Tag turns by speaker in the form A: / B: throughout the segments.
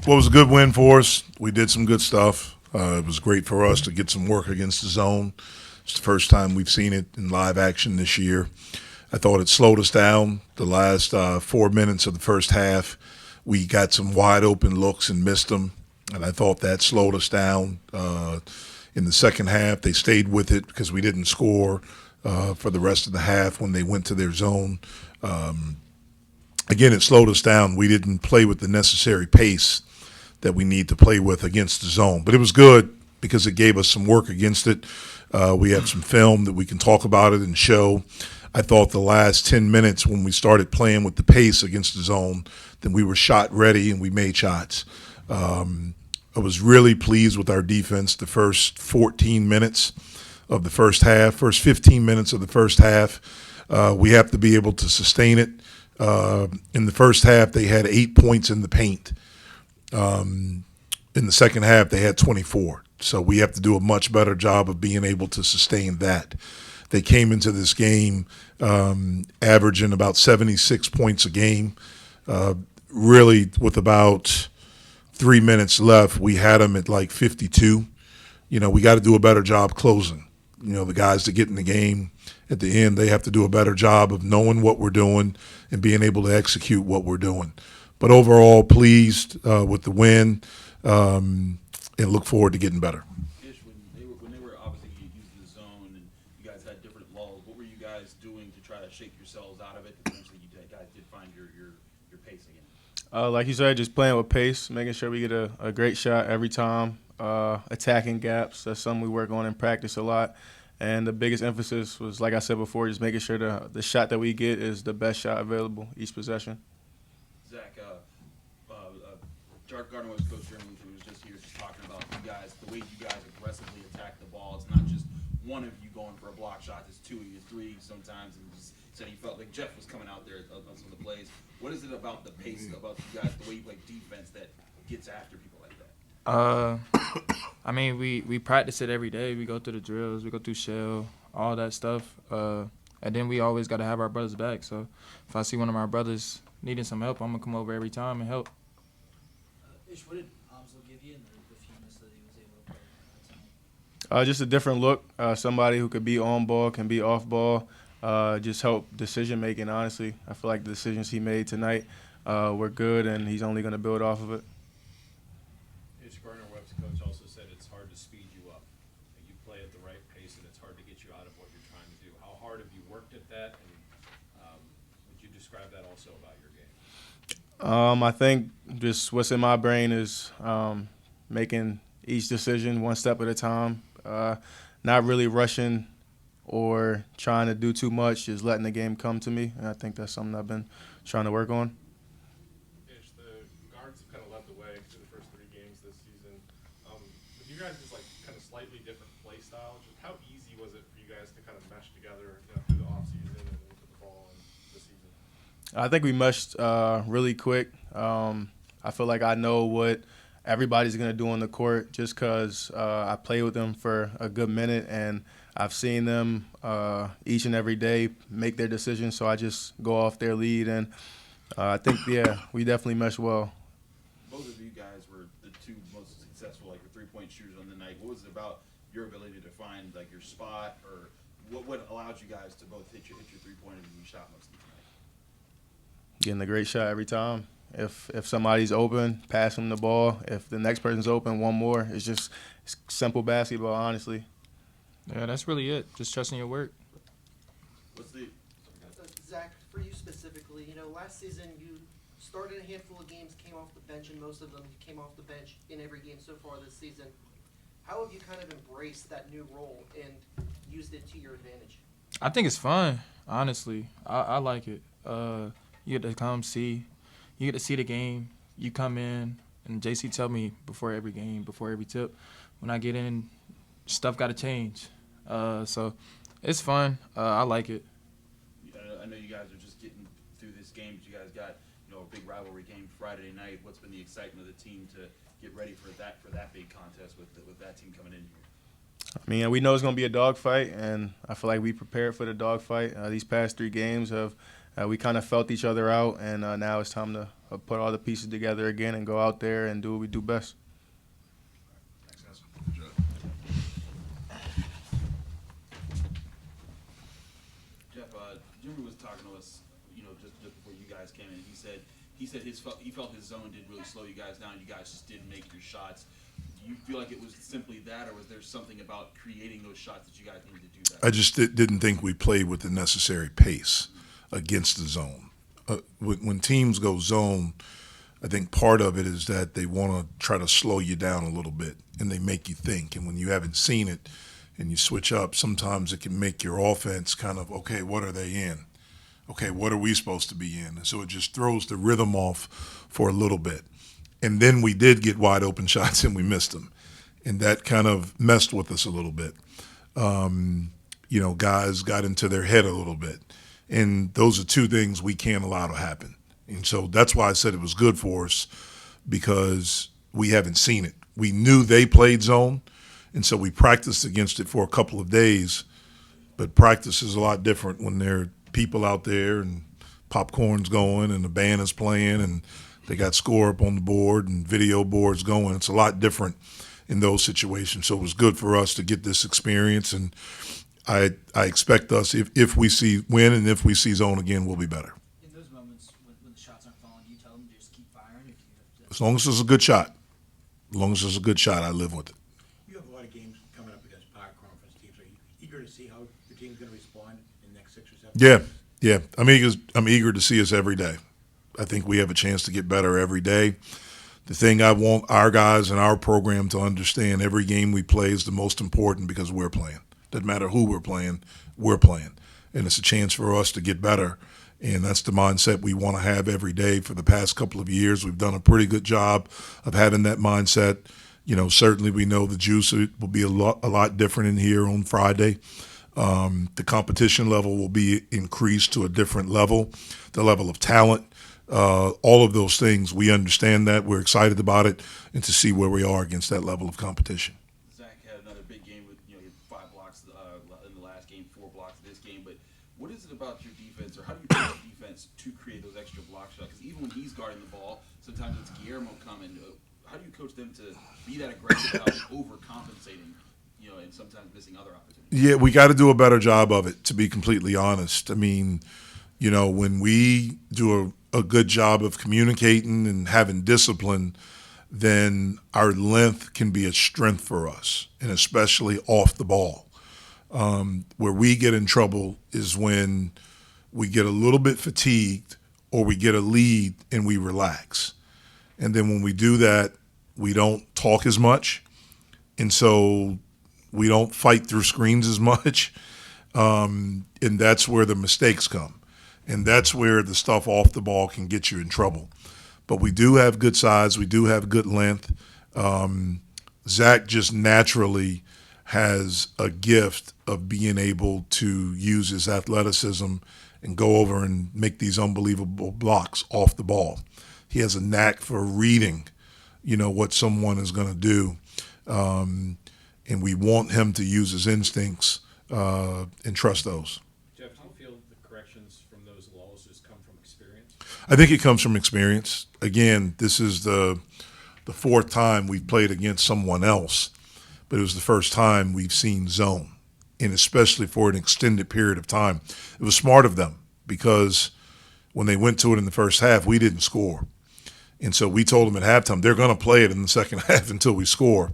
A: Well, it was a good win for us. We did some good stuff. It was great for us to get some work against the zone. It's the first time we've seen it in live action this year. I thought it slowed us down the last 4 minutes of the first half. We got some wide open looks and missed them, and I thought that slowed us down. In the second half, they stayed with it because we didn't score for the rest of the half when they went to their zone. Again, it slowed us down. We didn't play with the necessary pace that we need to play with against the zone. But it was good because it gave us some work against it. We have some film that we can talk about it and show. I thought the last 10 minutes when we started playing with the pace against the zone, then we were shot ready and we made shots. I was really pleased with our defense the first 14 minutes of the first half, first 15 minutes of the first half. We have to be able to sustain it. In the first half, they had 8 points in the paint. In the second half, they had 24. So we have to do a much better job of being able to sustain that. They came into this game averaging about 76 points a game. Really, with about 3 minutes left, we had them at like 52. We got to do a better job closing. The guys that get in the game at the end, they have to do a better job of knowing what we're doing and being able to execute what we're doing. But overall, pleased with the win and look forward to getting better.
B: Ish, when they were obviously using the zone and you guys had different lulls, what were you guys doing to try to shake yourselves out of it? Eventually, you guys did find your pace again.
C: Like you said, just playing with pace, making sure we get a great shot every time, attacking gaps. That's something we work on in practice a lot. And the biggest emphasis was, like I said before, just making sure the shot that we get is the best shot available each possession.
B: Zach, Gardner-Webb's coach Jeremy was just here just talking about you guys, the way you guys aggressively attack the ball. It's not just one of you going for a block shot. It's two of you, three sometimes. And just said he felt like Jeff was coming out there on some of the plays. What is it about the pace, about you guys, the way you play defense that gets after people like that?
D: I mean, we practice it every day. We go through the drills, we go through shell, all that stuff. And then we always got to have our brothers back. So if I see one of my brothers needing some help, I'm going to come over every time and help.
E: Ish, what did Amsel give you in the few minutes that he was able to play that time?
C: Just a different look. Somebody who could be on ball, can be off ball. Just help decision making, honestly. I feel like the decisions he made tonight were good, and he's only going to build off of it.
F: Gardner-Webb's coach also said it's hard to speed you up. You play at the right pace, and it's hard to get you out of what you're trying to do. How hard have you worked at that, and would you describe that also about your game?
C: I think just what's in my brain is making each decision one step at a time, not really rushing or trying to do too much, just letting the game come to me. And I think that's something I've been trying to work on.
F: Ish, the guards have kind of led the way through the first 3 games this season. With you guys just like kind of slightly different play style, just how easy was it for you guys to kind of mesh together through the offseason and into the fall and the season?
C: I think we meshed really quick. I feel like I know what everybody's going to do on the court just because I play with them for a good minute and I've seen them each and every day make their decisions, so I just go off their lead. And I think, we definitely mesh well.
B: Both of you guys were the two most successful, like, your three-point shooters on the night. What was it about your ability to find, like, your spot, or what allowed you guys to both hit your three-pointers and you shot most of the night?
C: Getting a great shot every time. If somebody's open, pass them the ball. If the next person's open, one more. It's just simple basketball, honestly.
D: Yeah, that's really it. Just trusting your work.
E: Zach, for you specifically, last season you started a handful of games, came off the bench, and most of them you came off the bench in every game so far this season. How have you kind of embraced that new role and used it to your advantage?
D: I think it's fun, honestly. I like it. You get to come see. You get to see the game. You come in, and JC tell me before every game, before every tip, when I get in, stuff got to change. So it's fun. I like it.
B: I know you guys are just getting through this game, but you guys got a big rivalry game Friday night. What's been the excitement of the team to get ready for that big contest with that team coming in here?
C: I mean, we know it's going to be a dogfight, and I feel like we prepared for the dogfight. These past 3 games have we kind of felt each other out, and now it's time to put all the pieces together again and go out there and do what we do best.
B: Jeff, Jimmy was talking to us, just before you guys came in. He said he felt his zone did really slow you guys down. You guys just didn't make your shots. Do you feel like it was simply that, or was there something about creating those shots that you guys needed to do better?
A: I just didn't think we played with the necessary pace against the zone. When teams go zone, I think part of it is that they want to try to slow you down a little bit, and they make you think. And when you haven't seen it and you switch up, sometimes it can make your offense kind of, okay, what are they in? Okay, what are we supposed to be in? And so it just throws the rhythm off for a little bit. And then we did get wide open shots and we missed them. And that kind of messed with us a little bit. Guys got into their head a little bit. And those are two things we can't allow to happen. And so that's why I said it was good for us, because we haven't seen it. We knew they played zone, and so we practiced against it for a couple of days. But practice is a lot different when there are people out there and popcorn's going and the band is playing and they got score up on the board and video boards going. It's a lot different in those situations. So it was good for us to get this experience, and I expect us, if we see win and if we see zone again, we'll be better.
G: In those moments when the shots aren't falling, do you tell them to just keep firing? If you have to...
A: As long as it's a good shot. As long as it's a good shot, I live with it.
H: You have a lot of games coming up against power conference teams. Are you eager to see how your team's going to respond in the next 6 or 7 days?
A: Yeah. I'm eager to see us every day. I think we have a chance to get better every day. The thing I want our guys and our program to understand, every game we play is the most important because we're playing. Doesn't matter who we're playing, and it's a chance for us to get better. And that's the mindset we want to have every day. For the past couple of years, we've done a pretty good job of having that mindset. Certainly we know the juice will be a lot different in here on Friday. The competition level will be increased to a different level, the level of talent, all of those things. We understand that. We're excited about it, and to see where we are against that level of competition.
B: Zack had another big game with he had 5 blocks in the last game, 4 blocks this game. But what is it about your defense, or how do you coach defense to create those extra block shots? Because even when he's guarding the ball, sometimes it's Guillermo coming. How do you coach them to be that aggressive without overcompensating, and sometimes missing other opportunities?
A: Yeah, we got to do a better job of it, to be completely honest. I mean, when we do a good job of communicating and having discipline, then our length can be a strength for us, and especially off the ball. Where we get in trouble is when we get a little bit fatigued or we get a lead and we relax. And then when we do that, we don't talk as much, and so we don't fight through screens as much, and that's where the mistakes come. And that's where the stuff off the ball can get you in trouble. But we do have good size. We do have good length. Zack just naturally has a gift of being able to use his athleticism and go over and make these unbelievable blocks off the ball. He has a knack for reading, what someone is going to do. And we want him to use his instincts and trust those.
F: Jeff, do you feel the corrections from those lulls just come from experience?
A: I think it comes from experience. Again, this is the 4th time we've played against someone else, but it was the first time we've seen zone, and especially for an extended period of time. It was smart of them, because when they went to it in the first half, we didn't score. And so we told them at halftime, they're going to play it in the second half until we score.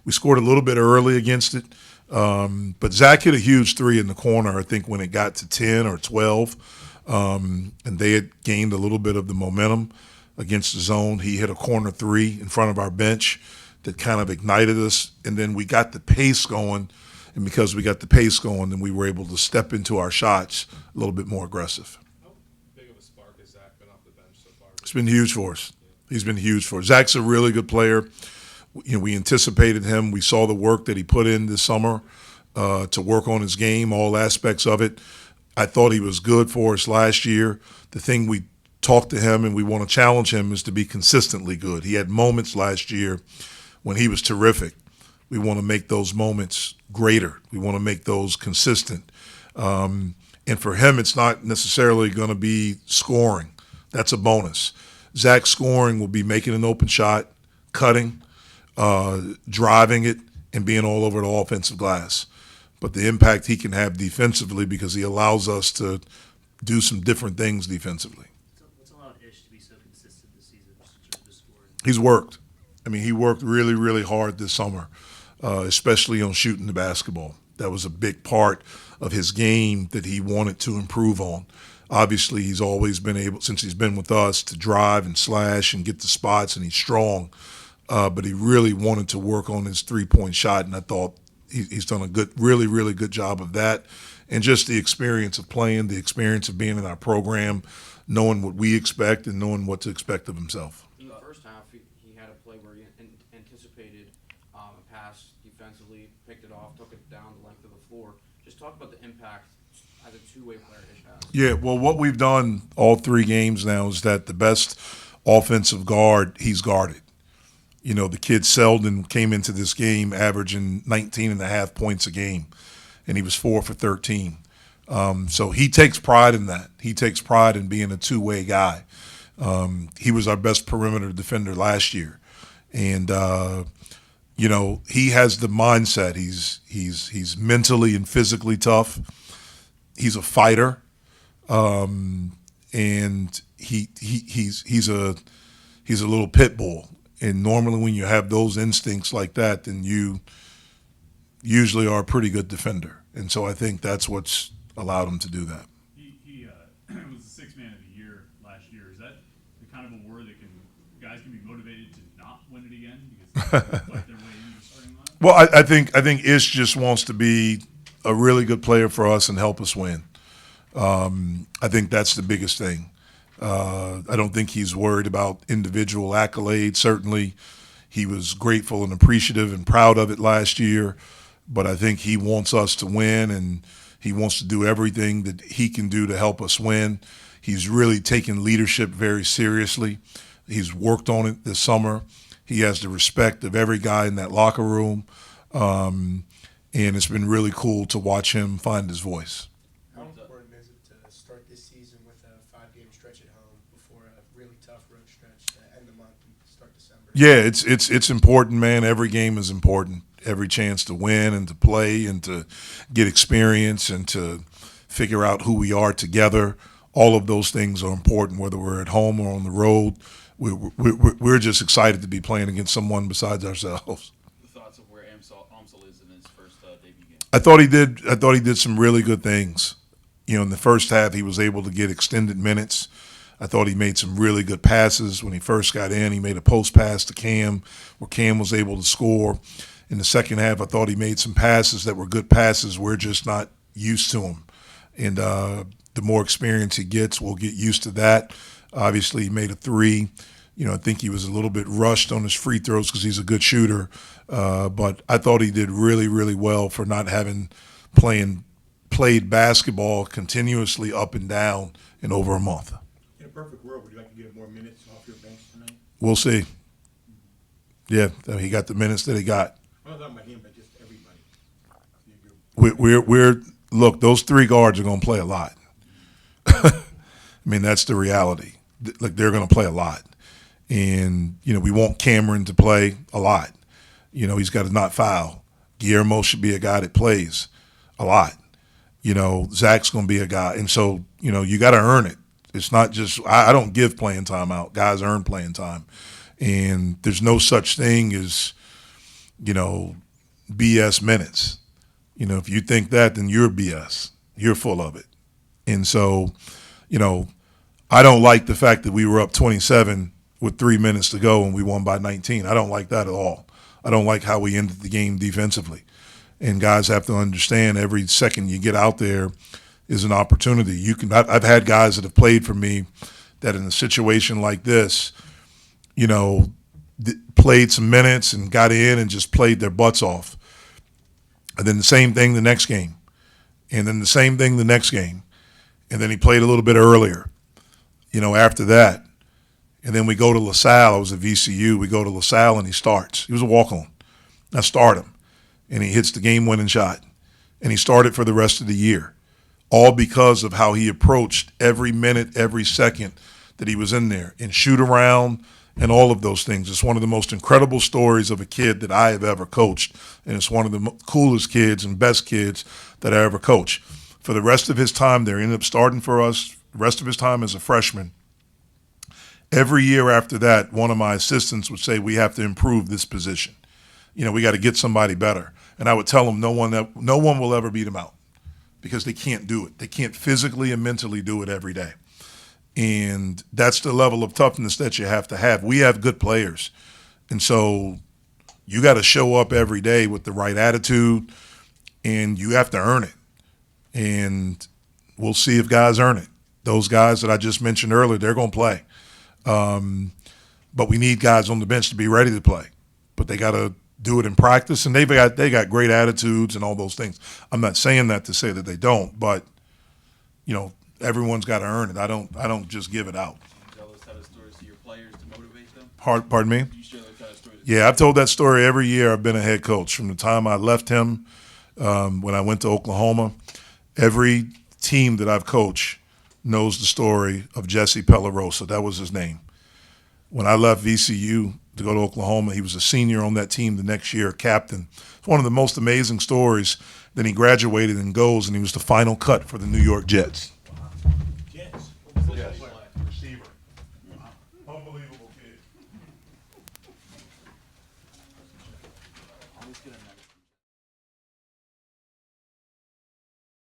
A: We scored a little bit early against it. But Zack hit a huge 3 in the corner, I think, when it got to 10 or 12. And they had gained a little bit of the momentum against the zone. He hit a corner 3 in front of our bench that kind of ignited us. And then we got the pace going. And because we got the pace going, then we were able to step into our shots a little bit more aggressive.
F: How big of a spark has Zack been off the bench so far?
A: It's been huge for us. He's been huge for us. Zack's a really good player. We anticipated him. We saw the work that he put in this summer to work on his game, all aspects of it. I thought he was good for us last year. The thing we talked to him and we want to challenge him is to be consistently good. He had moments last year when he was terrific. We want to make those moments greater. We want to make those consistent. And And for him, it's not necessarily going to be scoring. That's a bonus. Zack scoring will be making an open shot, cutting, driving it, and being all over the offensive glass. But the impact he can have defensively, because he allows us to do some different things defensively.
I: What's allowed Ish to be so consistent this season in terms of scoring?
A: He's worked. I mean, he worked really, really hard this summer, especially on shooting the basketball. That was a big part of his game that he wanted to improve on. Obviously, he's always been able, since he's been with us, to drive and slash and get the spots, and he's strong. But he really wanted to work on his three-point shot, and I thought he's done a good, really, really good job of that. And just the experience of playing, the experience of being in our program, knowing what we expect and knowing what to expect of himself.
J: In the first half, he had a play where he anticipated a pass defensively, picked it off, took it down the length of the floor. Just talk about the impact as a two-way player Ish has.
A: Yeah, well, what we've done all 3 games now is that the best offensive guard he's guarded. You know, the kid Selden came into this game averaging 19.5 points a game, and he was 4 for 13. So he takes pride in that. He takes pride in being a two-way guy. He was our best perimeter defender last year. And, you know, he has the mindset. He's mentally and physically tough. He's a fighter. And he's a little pit bull. And normally when you have those instincts like that, then you usually are a pretty good defender. And so I think that's what's allowed him to do that.
K: He was the sixth man of the year last year. Is that the kind of award that guys can be motivated to not win it again because they fight their way into the starting line?
A: Well, I think Ish just wants to be a really good player for us and help us win. I think that's the biggest thing. I don't think he's worried about individual accolades. Certainly, he was grateful and appreciative and proud of it last year. But I think he wants us to win, and he wants to do everything that he can do to help us win. He's really taken leadership very seriously. He's worked on it this summer. He has the respect of every guy in that locker room. And it's been really cool to watch him find his voice.
L: How important is it to start this season with a 5-game stretch at home before a really tough road stretch to end the month and start December?
A: Yeah, it's important, man. Every game is important. Every chance to win and to play and to get experience and to figure out who we are together. All of those things are important, whether we're at home or on the road. We're just excited to be playing against someone besides ourselves.
B: The thoughts of where Amsel is in his first debut game.
A: I thought he did some really good things. You know, in the first half, he was able to get extended minutes. I thought he made some really good passes. When he first got in, he made a post pass to Cam where Cam was able to score. In the second half, I thought he made some passes that were good passes. We're just not used to them. And the more experience he gets, we'll get used to that. Obviously, he made a 3. You know, I think he was a little bit rushed on his free throws because he's a good shooter. But I thought he did really, really well for not having played basketball continuously up and down in over a month.
H: In a perfect world, would you like to get more minutes off your bench tonight?
A: We'll see. Yeah, he got the minutes that he got.
H: I'm not talking about him, but just everybody.
A: We're look, those 3 guards are going to play a lot. I mean, that's the reality. Like, they're going to play a lot. And, you know, we want Cameron to play a lot. You know, he's got to not foul. Guillermo should be a guy that plays a lot. You know, Zack's going to be a guy. And so, you know, you got to earn it. It's not just – I don't give playing time out. Guys earn playing time. And there's no such thing as, you know, BS minutes. You know, if you think that, then you're BS. You're full of it. And so, you know, I don't like the fact that we were up 27 with 3 minutes to go and we won by 19. I don't like that at all. I don't like how we ended the game defensively. And guys have to understand every second you get out there is an opportunity. I've had guys that have played for me that in a situation like this, you know, played some minutes and got in and just played their butts off. And then the same thing the next game. And then the same thing the next game. And then he played a little bit earlier, you know, after that. And then we go to LaSalle. I was at VCU. We go to LaSalle and he starts. He was a walk-on. I start him. And he hits the game-winning shot. And he started for the rest of the year. all because of how he approached every minute, every second that he was in there, and shoot around and all of those things. It's one of the most incredible stories of a kid that I have ever coached, and it's one of the coolest kids and best kids that I ever coached. For the rest of his time there, he ended up starting for us the rest of his time as a freshman. Every year after that, one of my assistants would say, we have to improve this position. You know, we got to get somebody better. And I would tell him no one will ever beat him out because they can't do it. They can't physically and mentally do it every day. And that's the level of toughness that you have to have. We have good players. And so you got to show up every day with the right attitude, and you have to earn it. And we'll see if guys earn it. Those guys that I just mentioned earlier, they're going to play. But we need guys on the bench to be ready to play. But they got to do it in practice, and they got great attitudes and all those things. I'm not saying that to say that they don't, but, you know, everyone's got to earn it. I don't just give it out.
B: You tell those type of stories to your players to motivate them?
A: Pardon me?
B: You share those kind of stories?
A: Yeah, I've told that story every year I've been a head coach. From the time I left him, when I went to Oklahoma, every team that I've coached knows the story of Jesse Pellarosa. That was his name. When I left VCU to go to Oklahoma, he was a senior on that team the next year, captain. It's one of the most amazing stories. Then he graduated and goes, and he was the final cut for the New York Jets.
H: Jets.
A: Yes, receiver. Unbelievable kid.
J: Always get a next